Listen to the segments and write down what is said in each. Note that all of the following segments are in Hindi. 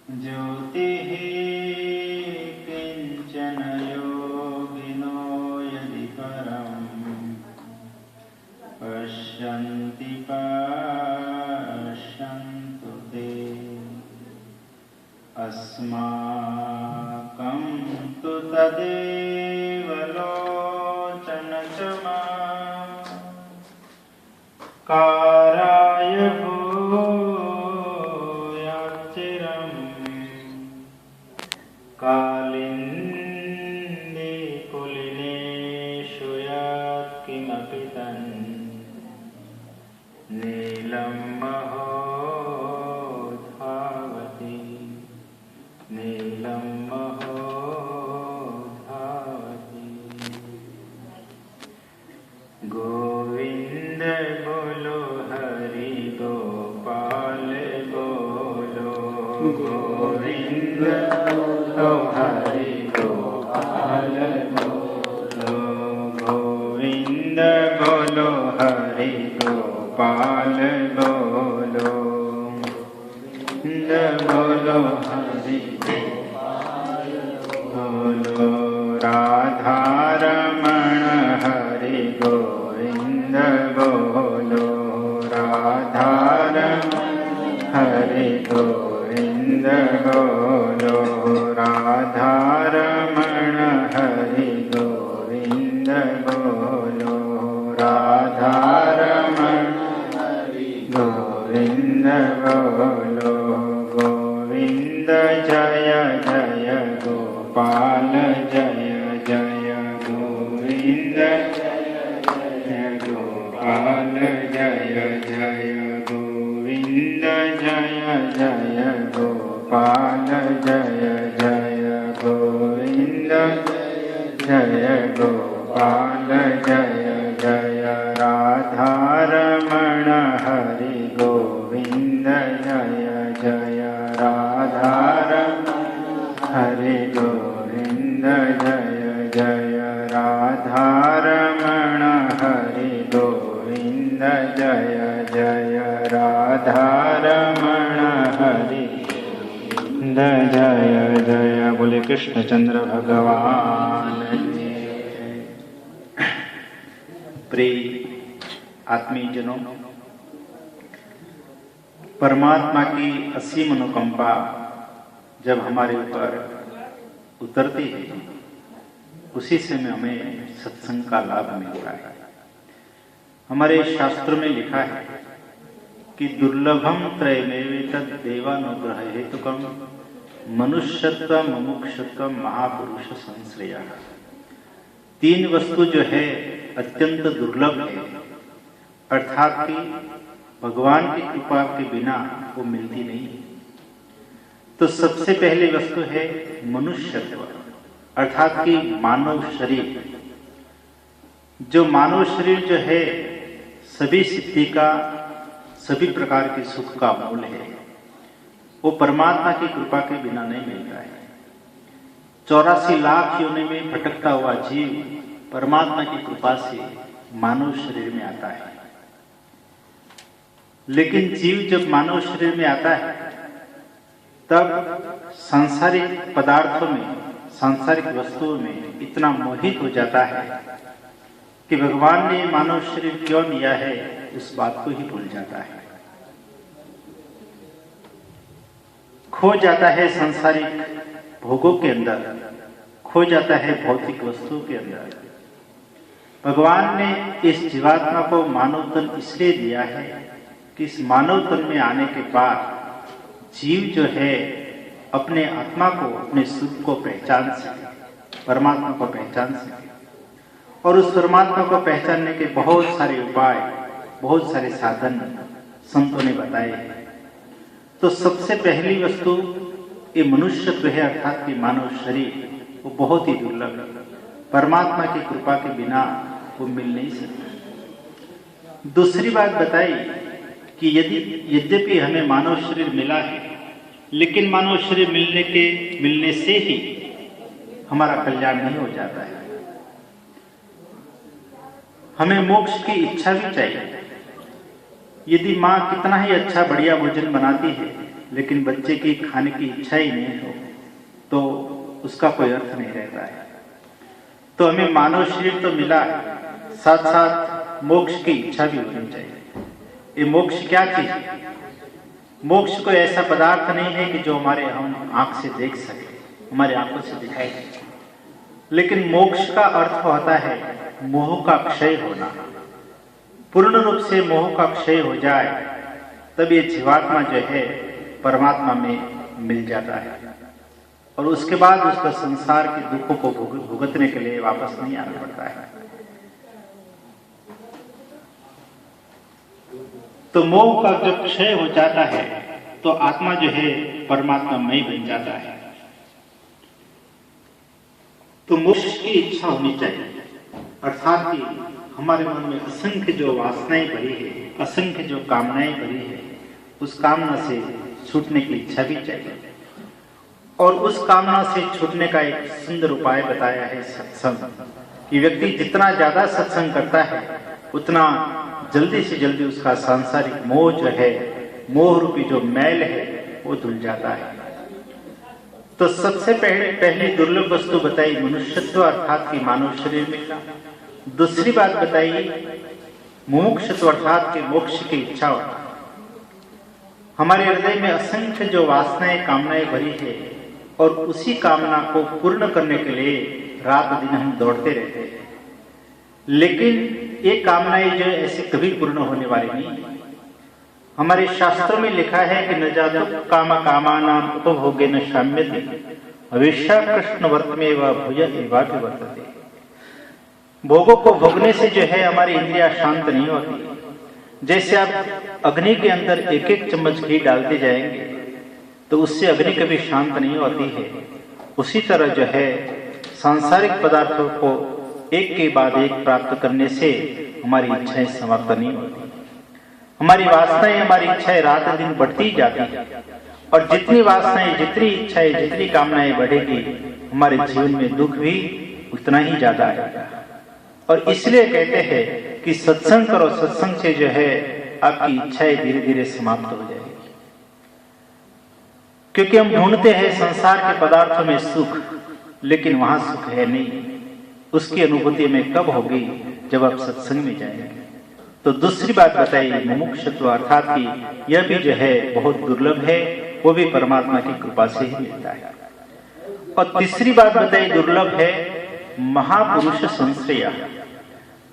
ज्योतिः किञ्चन योगिनो यदि परं पश्यन्ति पश्यन्तु ते अस्माकं तु तदेव लोचनचमत्काराय भूयाच्चिरं कालिन्दे कुलिनेषु यत्किमपि तन् नीलं महोद्धावति नीलं महोद्धावति। गोविंद बोलो हरि गोपाल बोलो गोविंद बोलो हरि गोपाल बोलो गोविंद बोलो हरि गोपाल बोलो गोविंद बोलो हरि गोपाल बोलो राधा रमण हरि गोविंद बोलो राधा रमण हरि गोविंद बोलो राधा रमण हरि गोविंद बोलो राधा रमण हरि गोविंद बोलो गोविंद जय जय गोपाल जय जय गोविंद जय गोपाल जय जय गोविंद जय जय गोपाल जय जय गोविंद जय गोपाल जय जय राधा रमण हरि गोविंद जय जय राधा रमण हरि गोविंद जय जय राधा रमण हरि गोविंद जय जय राधा रमण हरि गोविंद जय जय। बोले कृष्णचंद्र भगवान की। प्रिय आत्मीयजनों, परमात्मा की असीम अनुकंपा जब हमारे ऊपर उतरती है, उसी से हमें सत्संग का लाभ मिलता है। हमारे शास्त्र में लिखा है कि दुर्लभम त्रयमेवेतद् देवानुग्रह हेतुकम मनुष्यत्व मुमुक्षुत्व महापुरुष संश्रय। तीन वस्तु जो है अत्यंत दुर्लभ है, अर्थात कि भगवान की कृपा के बिना वो मिलती नहीं। तो सबसे पहली वस्तु है मनुष्यत्व, अर्थात कि मानव शरीर। जो मानव शरीर जो है सभी सिद्धि का, सभी प्रकार के सुख का मूल है। वो परमात्मा की कृपा के बिना नहीं मिलता है। 84 लाख योनि में भटकता हुआ जीव परमात्मा की कृपा से मानव शरीर में आता है। लेकिन जीव जब मानव शरीर में आता है तब सांसारिक पदार्थों में, सांसारिक वस्तुओं में इतना मोहित हो जाता है कि भगवान ने मानव शरीर क्यों लिया है उस बात को ही भूल जाता है। खो जाता है सांसारिक भोगों के अंदर, खो जाता है भौतिक वस्तुओं के अंदर। भगवान ने इस जीवात्मा को मानव तन इसलिए दिया है कि इस मानव तन में आने के बाद जीव जो है अपने आत्मा को, अपने सुख को पहचान सके, परमात्मा को पहचान सके। और उस परमात्मा को पहचानने के बहुत सारे उपाय, बहुत सारे साधन संतों ने बताए हैं। तो सबसे पहली वस्तु ये मनुष्यत्व है, अर्थात कि मानव शरीर। वो बहुत ही दुर्लभ है, परमात्मा की कृपा के बिना वो मिल नहीं सकता। दूसरी बात बताई कि यद्यपि हमें मानव शरीर मिला है, लेकिन मानव शरीर मिलने से ही हमारा कल्याण नहीं हो जाता है। हमें मोक्ष की इच्छा भी चाहिए। यदि माँ कितना ही अच्छा बढ़िया भोजन बनाती है, लेकिन बच्चे की खाने की इच्छा ही नहीं हो तो उसका कोई अर्थ नहीं रहता है। तो हमें मानव शरीर तो मिला, साथ साथ मोक्ष की इच्छा भी होनी चाहिए। ये मोक्ष क्या चीज है? मोक्ष कोई ऐसा पदार्थ नहीं है कि जो हमारे हम आंख से देख सके, हमारे आंखों से दिखाई दे, लेकिन मोक्ष का अर्थ होता है मोह का क्षय होना। पूर्ण रूप से मोह का क्षय हो जाए तब ये जीवात्मा जो है परमात्मा में मिल जाता है और उसके बाद उसका संसार के दुखों को भुगतने के लिए वापस नहीं आना पड़ता है। तो मोह का जब क्षय हो जाता है तो आत्मा जो है परमात्मामय बन जाता है। तो मोक्ष की इच्छा होनी चाहिए, अर्थात कि हमारे मन में असंख्य जो वासनाएं भरी है, असंख्य जो कामनाएं भरी है, उस कामना से छूटने की इच्छा भी चाहिए। और उस कामना से छूटने का एक सुंदर उपाय बताया है सत्संग, कि व्यक्ति जितना ज्यादा सत्संग करता है उतना जल्दी से जल्दी उसका सांसारिक मोह जो है, मोह रूपी जो मैल है वो धुल जाता है। तो सबसे पहली दुर्लभ वस्तु बताई मनुष्यत्व, अर्थात कि मानव शरीर मिलना। दूसरी बात बताई मुमुक्षत्व, अर्थात कि मोक्ष की इच्छा होना। हमारे हृदय में असंख्य जो वासनाएं कामनाएं भरी है और उसी कामना को पूर्ण करने के लिए रात दिन हम दौड़ते रहते हैं, लेकिन ये कामनाएं जो है ऐसे कभी पूर्ण होने वाली नहीं। हमारे शास्त्रों में लिखा है कि न जातु काम कामानाम उपभोगे न शाम्यते हविष्या कृष्ण वर्तमे व भुज एवापि वर्तते। भोगों को भोगने से जो है हमारी इंद्रियां शांत नहीं होती। जैसे आप अग्नि के अंदर एक एक चम्मच घी डालते जाएंगे तो उससे अग्नि कभी शांत नहीं होती है, उसी तरह जो है सांसारिक पदार्थों को एक के बाद एक प्राप्त करने से हमारी इच्छाएं समाप्त नहीं होती। हमारी वासनाएं, हमारी इच्छाएं रात दिन बढ़ती जाती है और जितनी वासनाएं, जितनी इच्छाएं, जितनी कामनाएं बढ़ेगी हमारे जीवन में दुख भी उतना ही ज्यादा आएगा। और इसलिए कहते हैं कि सत्संग करो, सत्संग से जो है आपकी इच्छाएं धीरे धीरे समाप्त हो जाएगी। क्योंकि हम ढूंढते हैं संसार के पदार्थों में सुख, लेकिन वहां सुख है नहीं। उसकी अनुभूति में कब होगी? जब आप सत्संग में जाएंगे। तो दूसरी बात बताई मुमुक्षत्व, अर्थात कि यह भी जो है बहुत दुर्लभ है, वो भी परमात्मा की कृपा से ही मिलता है। और तीसरी बात बताई दुर्लभ है महापुरुष संश्रय।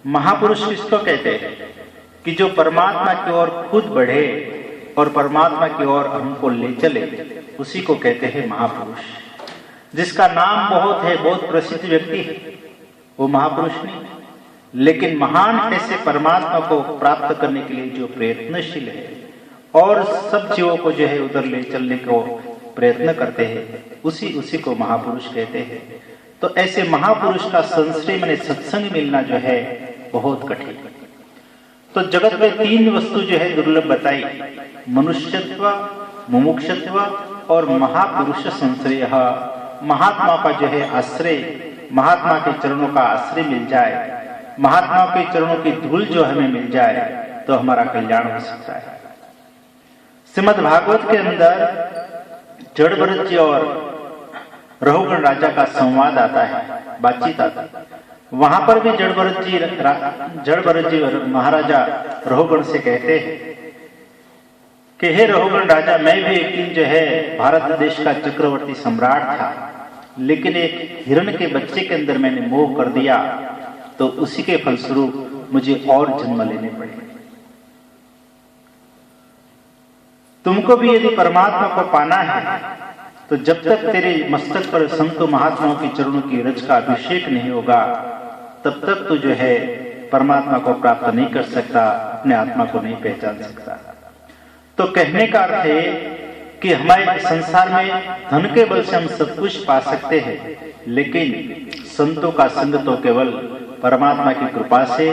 महापुरुष किसको कहते हैं? कि जो परमात्मा की ओर खुद बढ़े और परमात्मा की ओर हमको ले चले, उसी को कहते हैं महापुरुष। जिसका नाम बहुत है, बहुत प्रसिद्ध व्यक्ति है, वो महापुरुष नहीं, लेकिन महान ऐसे परमात्मा को प्राप्त करने के लिए जो प्रयत्नशील है और सब जीवों को जो है उधर ले चलने को प्रयत्न करते हैं, उसी को महापुरुष कहते हैं। तो ऐसे महापुरुष का संश्रय माने सत्संग मिलना जो है बहुत कठिन। तो जगत में तीन वस्तु जो है दुर्लभ बताई, मनुष्यत्व, मुमुक्षत्व और महापुरुष संश्रय। महात्मा का जो है आश्रय, महात्मा के चरणों का आश्रय मिल जाए, महात्मा के चरणों की धूल जो हमें मिल जाए तो हमारा कल्याण हो सकता है। श्रीमद् भागवत के अंदर जड़भरत जी और रघुगण राजा का संवाद आता है, बातचीत आता है। वहां पर भी जड़भरत जी महाराजा रघुगण से कहते हैं कि हे रघुगण राजा, मैं भी एक दिन जो है भारत देश का चक्रवर्ती सम्राट था, लेकिन एक हिरण के बच्चे के अंदर मैंने मोह कर दिया, तो उसी के फलस्वरूप मुझे और जन्म लेने पड़े। तुमको भी यदि परमात्मा को पाना है तो जब तक तेरे मस्तक पर संत महात्माओं के चरणों की रज का अभिषेक नहीं होगा, तब तक तू जो है परमात्मा को प्राप्त नहीं कर सकता, अपने आत्मा को नहीं पहचान सकता। तो कहने का अर्थ है कि हमारे संसार में धन के बल से हम सब कुछ पा सकते हैं, लेकिन संतों का संग तो केवल परमात्मा की कृपा से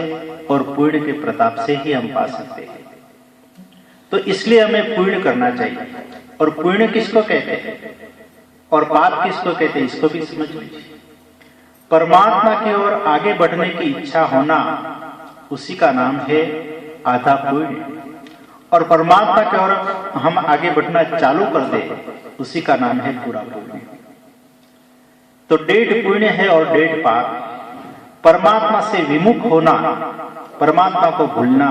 और पुण्य के प्रताप से ही हम पा सकते हैं। तो इसलिए हमें पुण्य करना चाहिए। और पुण्य किसको कहते हैं और पाप किसको कहते हैं, इसको भी समझ लीजिए। परमात्मा की ओर आगे बढ़ने की इच्छा होना, उसी का नाम है आधा पुण्य। और परमात्मा की ओर हम आगे बढ़ना चालू कर दे, उसी का नाम है पूरा पुण्य। तो 1.5 पुण्य है और 1.5 पाप। परमात्मा से विमुख होना, परमात्मा को भूलना,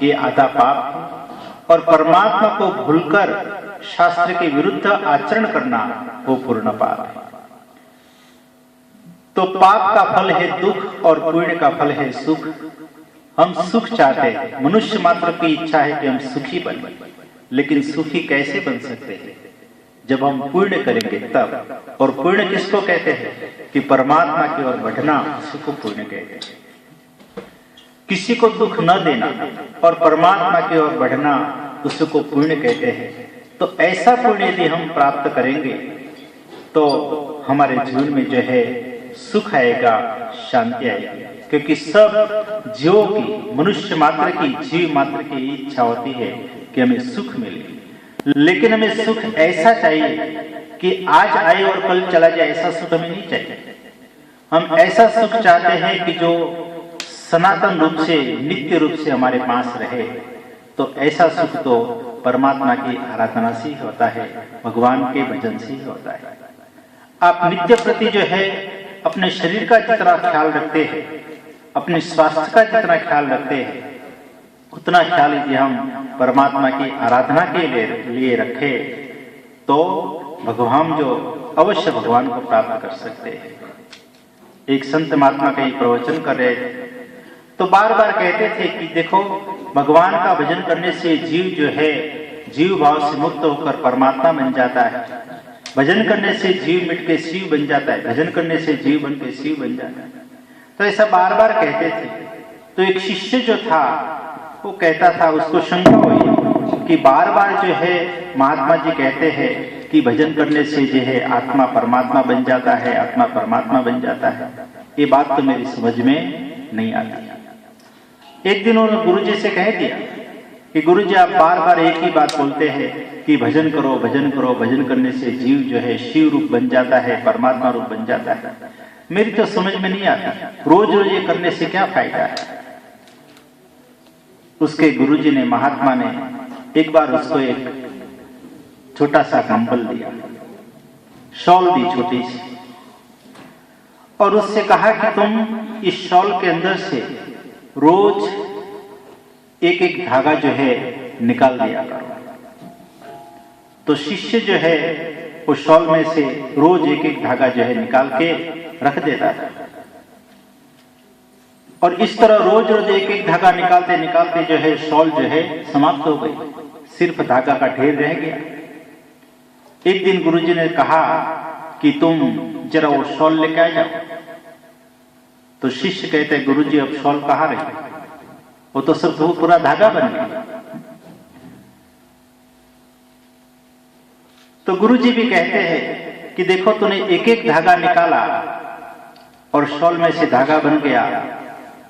ये आधा पाप, और परमात्मा को भूलकर शास्त्र के विरुद्ध आचरण करना वो पूर्ण पाप है। तो पाप का फल है दुख और पुण्य का फल है सुख। हम सुख चाहते हैं, मनुष्य मात्र की इच्छा है कि हम सुखी बने, लेकिन सुखी कैसे बन सकते हैं? जब हम पुण्य करेंगे तब। और पुण्य किसको कहते हैं? कि परमात्मा की ओर बढ़ना, उसको पुण्य कहते हैं। किसी को दुख न देना और परमात्मा की ओर बढ़ना, उसको पुण्य कहते हैं। तो ऐसा पुण्य यदि हम प्राप्त करेंगे तो हमारे जीवन में जो है सुख आएगा, शांति आएगी। क्योंकि सब जीवों की, मनुष्य मात्र की, जीव मात्र की इच्छा होती है कि हमें सुख मिले, लेकिन हमें सुख ऐसा चाहिए कि आज आए और कल चला जाए, ऐसा सुख हमें नहीं चाहिए। हम ऐसा सुख चाहते हैं कि जो सनातन रूप से, नित्य रूप से हमारे पास रहे। तो ऐसा सुख तो परमात्मा की आराधना से ही होता है, भगवान के भजन से ही होता है। आप नित्य प्रति जो है अपने शरीर का जितना ख्याल रखते हैं, अपने स्वास्थ्य का जितना ख्याल रखते हैं, उतना ख्याल यदि हम परमात्मा की आराधना के लिए रखें तो भगवान जो अवश्य भगवान को प्राप्त कर सकते हैं। एक संत महात्मा का प्रवचन कर रहे थे तो बार बार कहते थे कि देखो, भगवान का भजन करने से जीव जो है जीव भाव से मुक्त होकर परमात्मा बन जाता है। भजन करने से जीव मिट के शिव बन जाता है, भजन करने से जीव बन के शिव बन जाता है। तो ऐसा बार बार कहते थे। तो एक शिष्य जो था वो कहता था, उसको शंका हुई कि बार बार जो है महात्मा जी कहते हैं कि भजन करने से जो है आत्मा परमात्मा बन जाता है, आत्मा परमात्मा बन जाता है। ये बात तो मेरी समझ में नहीं आती। एक दिन उन्होंने गुरुजी से कह दिया कि गुरुजी आप बार बार एक ही बात बोलते हैं कि भजन करो, भजन करो, भजन करने से जीव जो है शिव रूप बन जाता है, परमात्मा रूप बन जाता है। मेरी तो समझ में नहीं आती, रोज रोज ये करने से क्या फायदा है? उसके गुरुजी ने, महात्मा ने एक बार उसको एक छोटा सा कंबल दिया, शॉल दी छोटी सी, और उससे कहा कि तुम इस शॉल के अंदर से रोज एक एक धागा जो है निकाल दिया करो। तो शिष्य जो है उस शॉल में से रोज एक एक धागा जो है निकाल के रख देता था, और इस तरह रोज रोज एक एक धागा निकालते निकालते जो है शॉल जो है समाप्त हो गई, सिर्फ धागा का ढेर रह गया। एक दिन गुरुजी ने कहा कि तुम जरा वो शॉल लेके आ जाओ। तो शिष्य कहते हैं, गुरुजी अब शॉल कहाँ रहे? वो तो सब पूरा धागा बन गया। तो गुरुजी भी कहते हैं कि देखो, तूने एक एक धागा निकाला और शॉल में से धागा बन गया।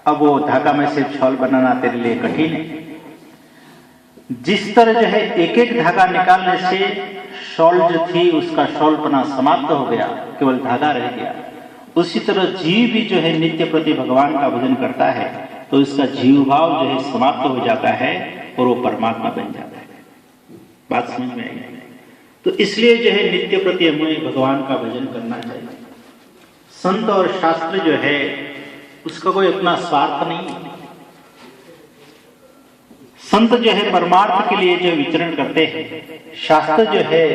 अब वो धागा में से शॉल बनाना तेरे लिए कठिन है। जिस तरह जो है एक एक धागा निकालने से शॉल जो थी उसका शॉलपना समाप्त हो गया, केवल धागा रह गया, उसी तरह जीव भी जो है नित्य प्रति भगवान का भजन करता है तो इसका जीव भाव जो है समाप्त हो जाता है और वो परमात्मा बन जाता है। बात समझ में आई? तो इसलिए जो है नित्य प्रति हमें भगवान का भजन करना चाहिए। संत और शास्त्र जो है उसका कोई अपना स्वार्थ नहीं है। संत जो है परमार्थ के लिए जो विचरण करते हैं, शास्त्र जो है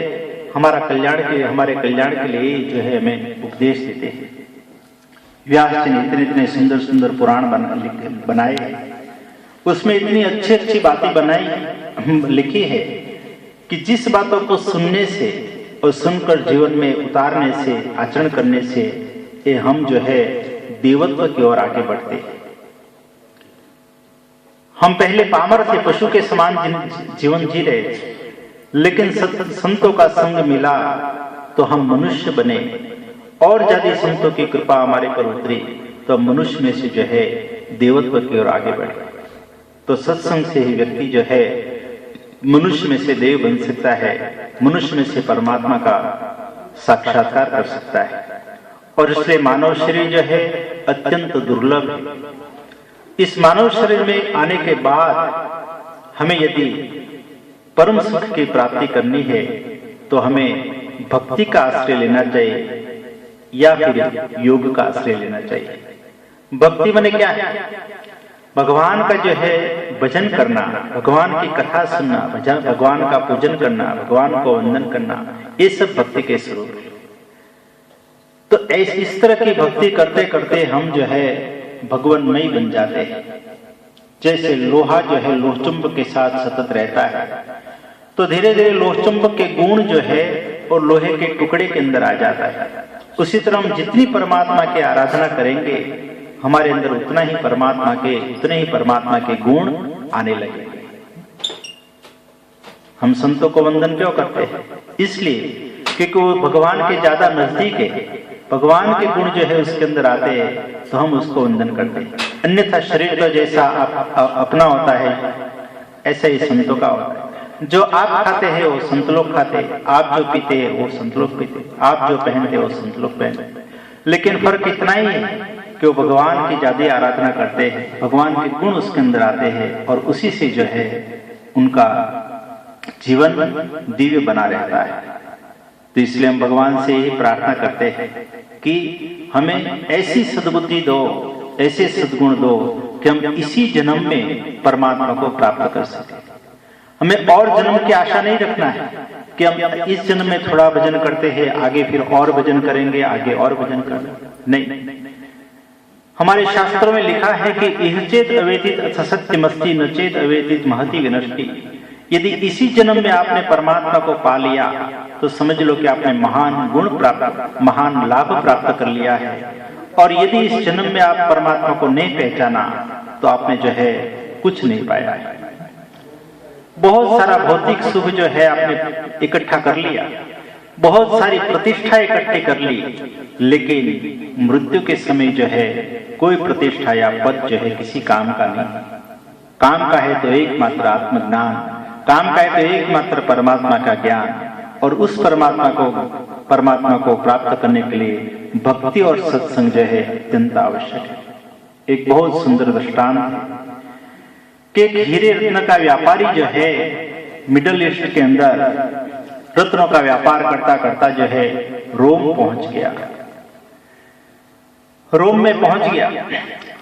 हमारे कल्याण के लिए जो है हमें उपदेश देते हैं। व्यास जी ने इतने इतने सुंदर सुंदर पुराण बनाए, उसमें इतनी अच्छी अच्छी बातें बनाई लिखी है कि जिस बातों को सुनने से और सुनकर जीवन में उतारने से, आचरण करने से ये हम जो है देवत्व की ओर आगे बढ़ते हैं। हम पहले पामर थे, पशु के समान जीवन जी रहे थे, लेकिन संतों का संग मिला तो हम मनुष्य बने, और ज्यादा संतों की कृपा हमारे पर उतरी तो मनुष्य में से जो है देवत्व की ओर आगे बढ़े। तो सत्संग से ही व्यक्ति जो है मनुष्य में से देव बन सकता है, मनुष्य में से परमात्मा का साक्षात्कार कर सकता है। और इसलिए मानव शरीर जो है अत्यंत दुर्लभ है। इस मानव शरीर में आने के बाद हमें यदि परम सुख की प्राप्ति करनी है तो हमें भक्ति का आश्रय लेना चाहिए या फिर योग का आश्रय लेना चाहिए। भक्ति माने क्या है? भगवान का जो है भजन करना, भगवान की कथा सुनना, भगवान का पूजन करना, भगवान को वंदन करना, ये सब भक्ति के स्वरूप है। तो इस तरह की भक्ति करते करते हम जो है भगवानमय बन जाते हैं। जैसे लोहा जो है लोह चुंबक के साथ सतत रहता है, तो धीरे धीरे लोह चुंबक के गुण जो है और लोहे के टुकड़े के अंदर आ जाता है। उसी तरह हम जितनी परमात्मा की आराधना करेंगे, हमारे अंदर उतने ही परमात्मा के गुण आने लगेंगे। हम संतों को वंदन क्यों करते हैं? इसलिए क्योंकि वो भगवान के ज्यादा नजदीक है, भगवान के गुण जो है उसके अंदर आते हैं तो हम उसको वंदन करते हैं। अन्यथा शरीर का जैसा अपना होता है ऐसा ही संतों का होता है। जो आप खाते हैं वो संत लोग खाते हैं, आप जो पीते हैं वो संत लोग पीते, आप जो पहनते हैं वो संत लोग पहनते। लेकिन फर्क इतना ही है कि वो भगवान की ज्यादा आराधना करते हैं, भगवान के गुण उसके अंदर आते हैं और उसी से जो है उनका जीवन दिव्य बना रहता है। तो इसलिए हम भगवान से ही प्रार्थना करते हैं कि हमें ऐसी सद्बुद्धि दो, ऐसे सद्गुण दो कि हम इसी जन्म में परमात्मा को प्राप्त कर सकें। हमें और जन्म की आशा नहीं रखना है कि हम इस जन्म में थोड़ा भजन करते हैं, आगे फिर और भजन करेंगे, आगे और भजन करेंगे। नहीं, हमारे शास्त्रों में लिखा है कि इह चेत अवेदित अथ सत्यमस्ति न चेत अवेदित महति विनष्टि। यदि इसी जन्म में आपने परमात्मा को पा लिया तो समझ लो कि आपने महान गुण प्राप्त, महान लाभ प्राप्त कर लिया है। और यदि इस जन्म में आप परमात्मा को नहीं पहचाना तो आपने जो है कुछ नहीं पाया है। बहुत सारा भौतिक सुख जो है आपने इकट्ठा कर लिया, बहुत सारी प्रतिष्ठा इकट्ठी कर ली, लेकिन मृत्यु के समय जो है कोई प्रतिष्ठा या पद जो है किसी काम का नहीं। काम का है तो एकमात्र आत्मज्ञान, काम का है तो एकमात्र परमात्मा का ज्ञान। और उस परमात्मा को प्राप्त करने के लिए भक्ति और सत्संग जो है अत्यंत आवश्यक है। एक बहुत सुंदर दृष्टांत है कि एक हीरे रत्न का व्यापारी जो है मिडिल ईस्ट के अंदर रत्नों का व्यापार करता करता जो है रोम पहुंच गया। रोम में पहुंच गया।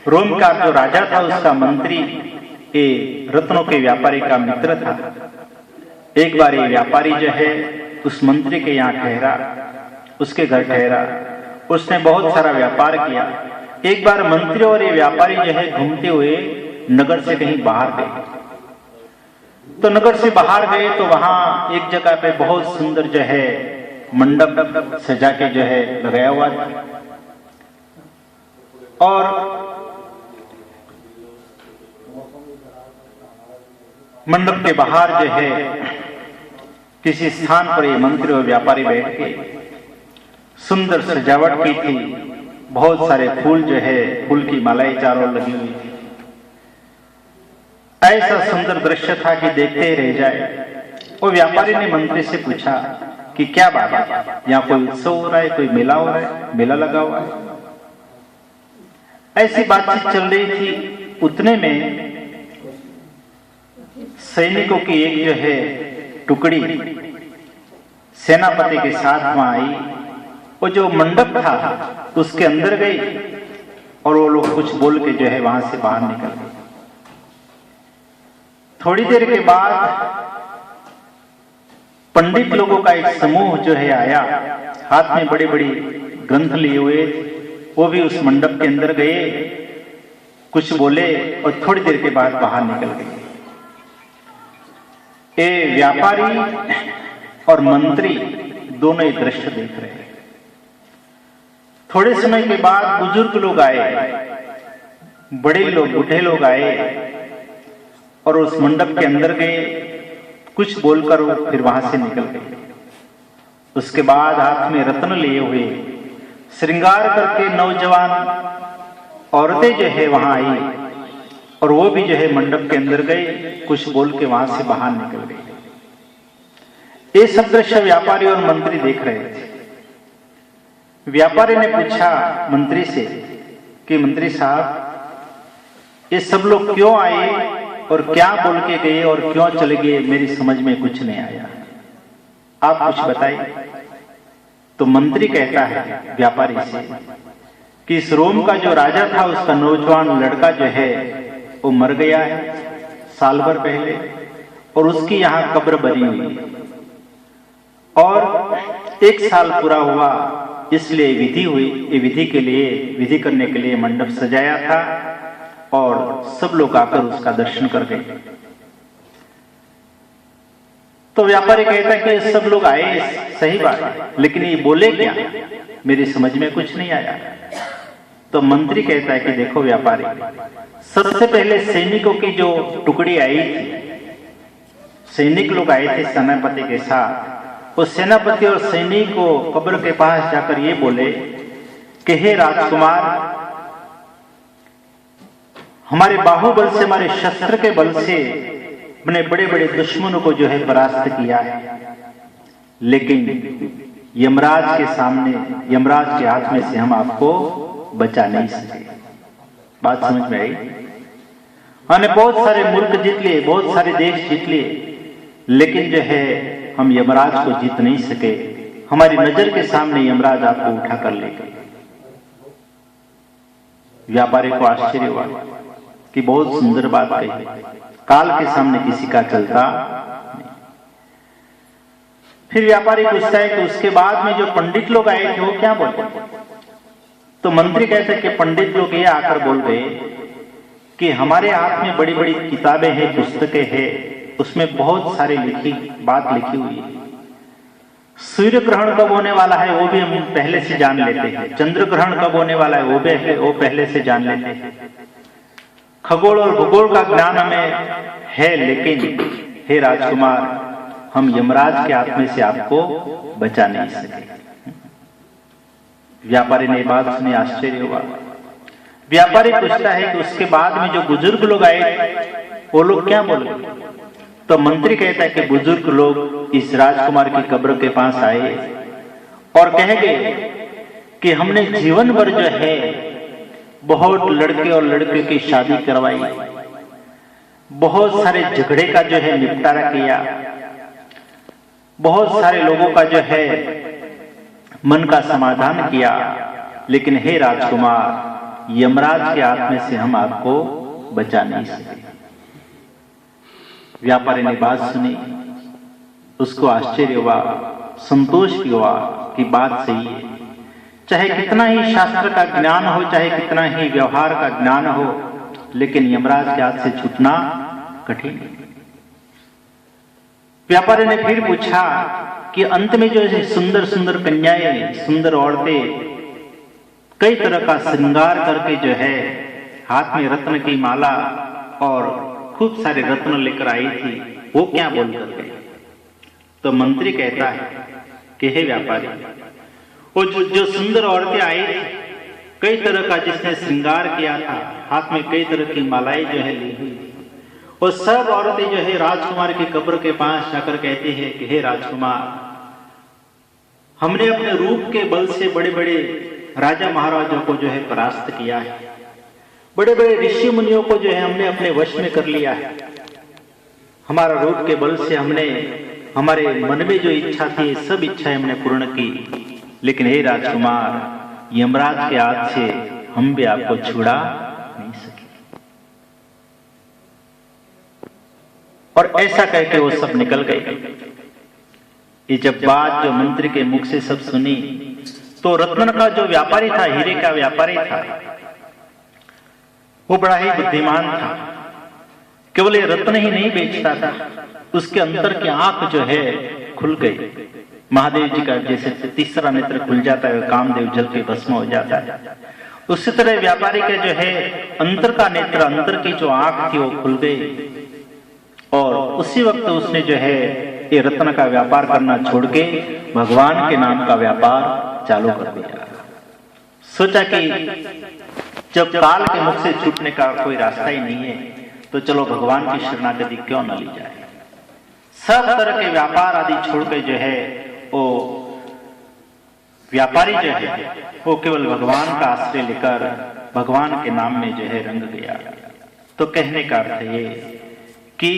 रोम का जो राजा था उसका मंत्री रत्नों के व्यापारी का मित्र था। एक बार ये व्यापारी जो है उस मंत्री के यहाँ ठहरा, उसके घर ठहरा, उसने बहुत सारा व्यापार किया। एक बार मंत्री और ये व्यापारी जो है घूमते हुए नगर से कहीं बाहर गए। तो नगर से बाहर गए तो वहां एक जगह पे बहुत सुंदर जो है मंडप सजा के जो है लगाया हुआ था। और मंडप के बाहर जो है किसी स्थान पर ये मंत्री और व्यापारी बैठ के सुंदर सजावट की थी। बहुत सारे फूल जो है, फूल की मालाएं चारों लगी हुई थी। ऐसा सुंदर दृश्य था कि देखते ही रह जाए। वो व्यापारी ने मंत्री से पूछा कि क्या बात है, यहाँ कोई उत्सव हो रहा है, कोई मेला हो रहा है, मेला लगा हुआ है। ऐसी बातचीत चल रही थी। उतने में सैनिकों की एक जो है टुकड़ी सेनापति के साथ वहां आई। वो जो मंडप था उसके अंदर गई और वो लोग कुछ बोल के जो है वहां से बाहर निकल गए। थोड़ी देर के बाद पंडित लोगों का एक समूह जो है आया, हाथ में बड़ी बड़ी ग्रंथ लिए हुए। वो भी उस मंडप के अंदर गए, कुछ बोले और थोड़ी देर के बाद बाहर निकल गए। ये व्यापारी और मंत्री दोनों ये दृश्य देख रहे हैं। थोड़े समय के बाद बुजुर्ग लोग आए, बड़े लोग, बूढ़े लोग आए और उस मंडप के अंदर गए, कुछ बोलकर वो फिर वहां से निकल गए। उसके बाद हाथ में रत्न लिए हुए श्रृंगार करके नौजवान औरतें जो है वहां आई और वो भी जो है मंडप के अंदर गए, कुछ बोल के वहां से बाहर निकल गए। ये सब दृश्य व्यापारी और मंत्री देख रहे थे। व्यापारी ने पूछा मंत्री से कि मंत्री साहब, ये सब लोग क्यों आए और क्या बोल के गए और क्यों चले गए, मेरी समझ में कुछ नहीं आया, आप कुछ बताइए। तो मंत्री कहता है व्यापारी से कि इस रोम का जो राजा था उसका नौजवान लड़का जो है वो मर गया है साल भर पहले, और उसकी यहां कब्र बनी हुई है, और 1 साल पूरा हुआ, इसलिए विधि हुई। ये विधि करने के लिए मंडप सजाया था और सब लोग आकर उसका दर्शन कर गए। तो व्यापारी कहता है कि सब लोग आए, सही बात है, लेकिन ये बोले क्या, मेरी समझ में कुछ नहीं आया। तो मंत्री कहता है कि देखो व्यापारी, सबसे पहले सैनिकों की जो टुकड़ी आई थी, सैनिक लोग आए थे सेनापति के साथ, वो सेनापति और सैनिक को कब्र के पास जाकर ये बोले कि हे राजकुमार, हमारे बाहुबल से, हमारे शस्त्र के बल से अपने बड़े बड़े दुश्मनों को जो है परास्त किया है, लेकिन यमराज के सामने, यमराज के हाथ में से हम आपको बचा नहीं सके। बात समझ में आई? हमने बहुत सारे मुल्क जीत लिए, बहुत सारे देश जीत लिए, लेकिन जो है हम यमराज को जीत नहीं सके। हमारी नजर के सामने यमराज आपको उठा कर ले गए। व्यापारी को आश्चर्य हुआ कि बहुत सुंदर बात कही, काल के सामने किसी का चलता नहीं। फिर व्यापारी पूछता है कि उसके बाद में जो पंडित लोग आए थे वो क्या बोले? तो मंत्री कहते हैं कि पंडित लोग ये आकर बोल गए कि हमारे हाथ में बड़ी बड़ी किताबें हैं, पुस्तकें हैं, उसमें बहुत सारी बात लिखी हुई है। सूर्य ग्रहण कब होने वाला है वो भी हम पहले से जान लेते हैं, चंद्र ग्रहण कब होने वाला है वो पहले से जान लेते हैं। खगोल और भूगोल का ज्ञान हमें है, लेकिन हे राजकुमार, हम यमराज के हाथ में से आपको बचा नहीं सके। व्यापारी ने बात सुनी, आश्चर्य हुआ। व्यापारी पूछता है कि उसके बाद में जो बुजुर्ग लोग आए वो लोग क्या बोले? तो मंत्री कहता है कि बुजुर्ग लोग इस राजकुमार की कब्र के पास आए और कह गए कि हमने जीवन भर जो है बहुत लड़के और लड़कियों की शादी करवाई, बहुत सारे झगड़े का जो है निपटारा किया, बहुत सारे लोगों का जो है मन का समाधान किया, लेकिन हे राजकुमार, यमराज के हाथ में से हम आपको बचा नहीं सके। व्यापारी ने बात सुनी, उसको आश्चर्य हुआ, संतोष भी हुआ कि बात सही है। चाहे कितना ही शास्त्र का ज्ञान हो, चाहे कितना ही व्यवहार का ज्ञान हो, लेकिन यमराज के हाथ से छूटना कठिन है। व्यापारी ने फिर पूछा कि अंत में जो है सुंदर सुंदर कन्याएं, सुंदर औरतें कई तरह का श्रृंगार करके जो है हाथ में रत्न की माला और खूब सारे रत्न लेकर आई थी, वो क्या बोल कर गए? तो मंत्री कहता है कि हे व्यापारी, वो जो सुंदर औरतें आई थी, कई तरह का जिसने श्रृंगार किया था, हाथ में कई तरह की मालाएं जो है ली हुई, वो सब औरतें जो है राजकुमार की कब्र के पास जाकर कहती है कि हे राजकुमार, हमने अपने रूप के बल से बड़े बड़े राजा महाराजों को जो है परास्त किया है, बड़े बड़े ऋषि मुनियों को जो है हमने अपने वश में कर लिया है। हमारा रूप के बल से हमने, हमारे मन में जो इच्छा थी सब इच्छाएं हमने पूर्ण की, लेकिन हे राजकुमार, यमराज के हाथ से हम भी आपको छुड़ा नहीं सके। और ऐसा कहकर वो सब निकल गए। ये जब बात जो मंत्री के मुख से सब सुनी, तो रत्न का जो व्यापारी था, हीरे का व्यापारी था, वो बड़ा ही बुद्धिमान था। केवल ये रत्न ही नहीं बेचता था, उसके अंदर की आंख जो है खुल गई। महादेव जी का जैसे तीसरा नेत्र खुल जाता है, कामदेव जल के भस्म हो जाता है, उसी तरह व्यापारी के जो है अंतर का नेत्र, अंतर की जो आंख थी वो खुल गई। और उसी वक्त उसने जो है ये रत्न का व्यापार करना छोड़ के भगवान के नाम का व्यापार चालू कर दिया। सोचा कि जब काल के मुख से छूटने का कोई रास्ता ही नहीं है, तो चलो भगवान की शरणागति क्यों न ली जाए। सब तरह के व्यापार आदि छोड़ के जो है वो व्यापारी जो है वो केवल भगवान का आश्रय लेकर भगवान के नाम में जो है रंग गया। तो कहने का अर्थ ये कि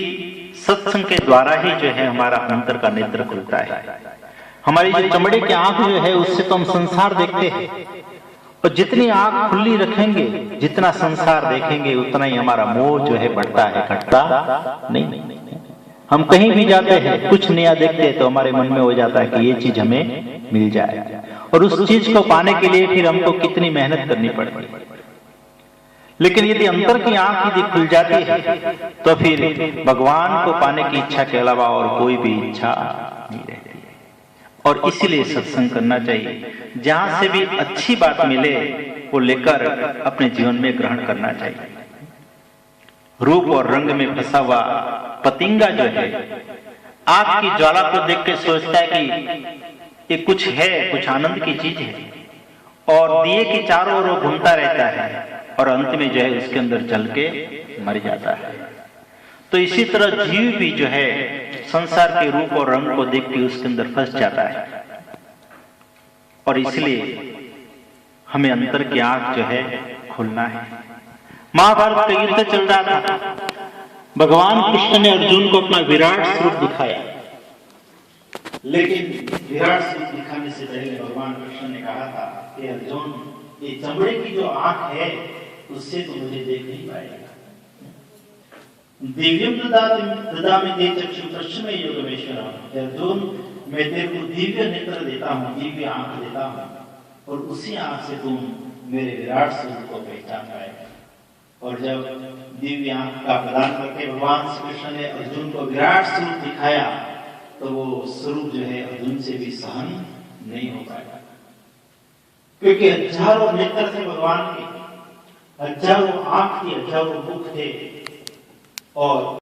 सत्संग के द्वारा ही जो है हमारा अंतर का नेत्र खुलता है। हमारी जो चमड़े की आंख जो है उससे तो हम संसार देखते हैं, और जितनी आंख खुली रखेंगे, जितना संसार देखेंगे, उतना ही हमारा मोह जो है बढ़ता है, घटता नहीं। हम कहीं भी जाते हैं, कुछ नया देखते हैं तो हमारे मन में हो जाता है कि ये चीज हमें मिल जाए, और उस चीज को पाने के लिए फिर हमको कितनी मेहनत करनी पड़ती है। लेकिन यदि अंतर की आंख यदि खुल जाती है तो फिर भगवान को पाने की इच्छा के अलावा और कोई भी इच्छा नहीं रहती है। और इसीलिए सत्संग करना चाहिए, जहां से भी अच्छी बात मिले वो लेकर अपने जीवन में ग्रहण करना चाहिए। रूप और रंग में फंसा हुआ पतिंगा जो है आग की ज्वाला को देख के सोचता है कि ये कुछ है, कुछ आनंद की चीज है, और दिए के चारों ओर घूमता रहता है और अंत में जो है उसके अंदर जल के मर जाता है। तो इसी तरह जीव भी जो है संसार के रूप और रंग को देख के उसके अंदर फंस जाता है, और इसलिए हमें अंतर की आंख जो है खोलना है। महाभारत का युद्ध चल रहा था, भगवान कृष्ण ने अर्जुन को अपना विराट स्वरूप दिखाया, लेकिन विराट स्वरूप दिखाने से पहले भगवान कृष्ण ने कहा था कि अर्जुन, ये चमड़े की जो आंख है उससे तो मुझे देख नहीं पाएगा। दिव्यम ददामि ते चक्षु पश्चिमे योगमेश्वरम, अर्जुन मैं तेरे को दिव्य नेत्र देता हूँ, दिव्य आंख देता हूँ, और उसी आंख से तुम मेरे विराट स्वरूप को पहचान पाएगा। और जब दिव्य आंख का प्रदान करके भगवान श्री कृष्ण ने अर्जुन को विराट स्वरूप दिखाया तो वो स्वरूप जो है अर्जुन से भी सहन नहीं हो पाएगा, क्योंकि हजारों नेत्र थे भगवान के, हजारों आंख थी, हजारों मुख थे, और